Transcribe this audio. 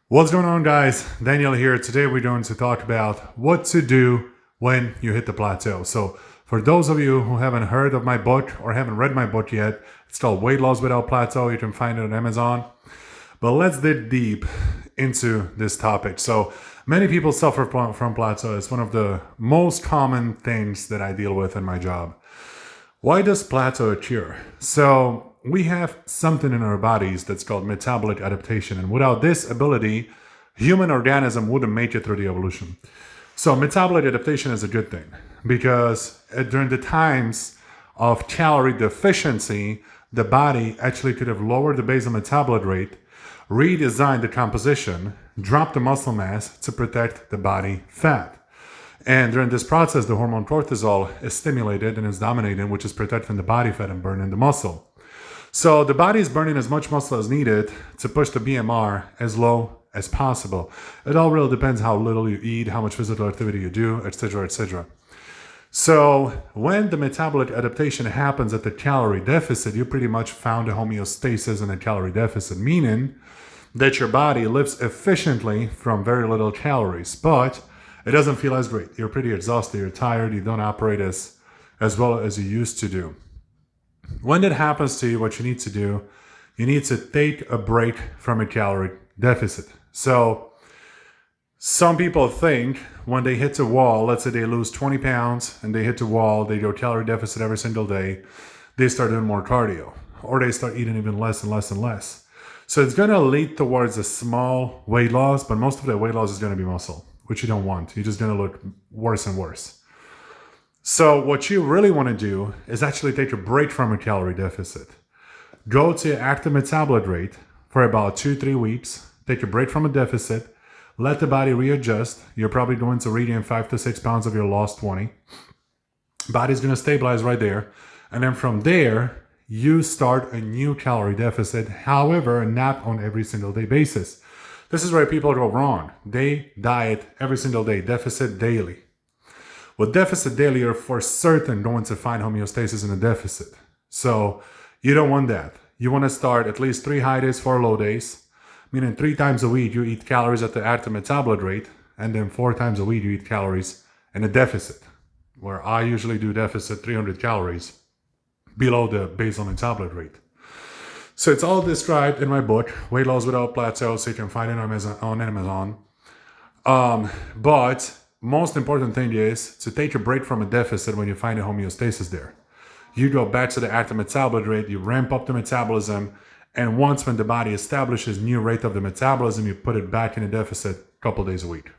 What's going on, guys? Daniel here. Today we're going to talk about what to do when you hit the plateau. So for those of you who haven't heard of my book or haven't read my book yet, it's called Weight Loss Without Plateau. You can find it on Amazon. But let's dig deep into this topic. So many people suffer from plateau. It's one of the most common things that I deal with in my job. Why does plateau occur? So we have something in our bodies that's called metabolic adaptation. And without this ability, human organism wouldn't make it through the evolution. So metabolic adaptation is a good thing because during the times of calorie deficiency, the body actually could have lowered the basal metabolite rate, redesigned the composition, dropped the muscle mass to protect the body fat. And during this process, the hormone cortisol is stimulated and is dominating, which is protecting the body fat and burning the muscle. So the body is burning as much muscle as needed to push the BMR as low as possible. It all really depends how little you eat, how much physical activity you do, etc., etc. So when the metabolic adaptation happens at the calorie deficit, you pretty much found a homeostasis in a calorie deficit, meaning that your body lives efficiently from very little calories, but it doesn't feel as great. You're pretty exhausted, you're tired, you don't operate as well as you used to do. When that happens to you, what you need to do, you need to take a break from a calorie deficit. So some people think when they hit the wall, let's say they lose 20 pounds and they hit the wall, they go calorie deficit every single day, they start doing more cardio, or they start eating even less and less and less. So it's going to lead towards a small weight loss, but most of that weight loss is going to be muscle, which you don't want. You're just going to look worse and worse. So what you really want to do is actually take a break from a calorie deficit. Go to active metabolite rate for about 2-3 weeks. Take a break from a deficit. Let the body readjust. You're probably going to regain 5 to 6 pounds of your lost 20. Body's going to stabilize right there. And then from there, you start a new calorie deficit. However, not on every single day basis. This is where people go wrong. They diet every single day, deficit daily. With deficit daily, you're for certain going to find homeostasis in a deficit. So you don't want that. You want to start at least 3 high days, 4 low days, meaning 3 times a week you eat calories at the active metabolite rate, and then 4 times a week you eat calories in a deficit, where I usually do deficit 300 calories below the basal metabolite rate. So it's all described in my book, Weight Loss Without Plateau, so you can find it on Amazon. But most important thing is to take a break from a deficit when you find a homeostasis there. You go back to the active metabolite rate, you ramp up the metabolism, and once when the body establishes new rate of the metabolism, you put it back in a deficit a couple days a week.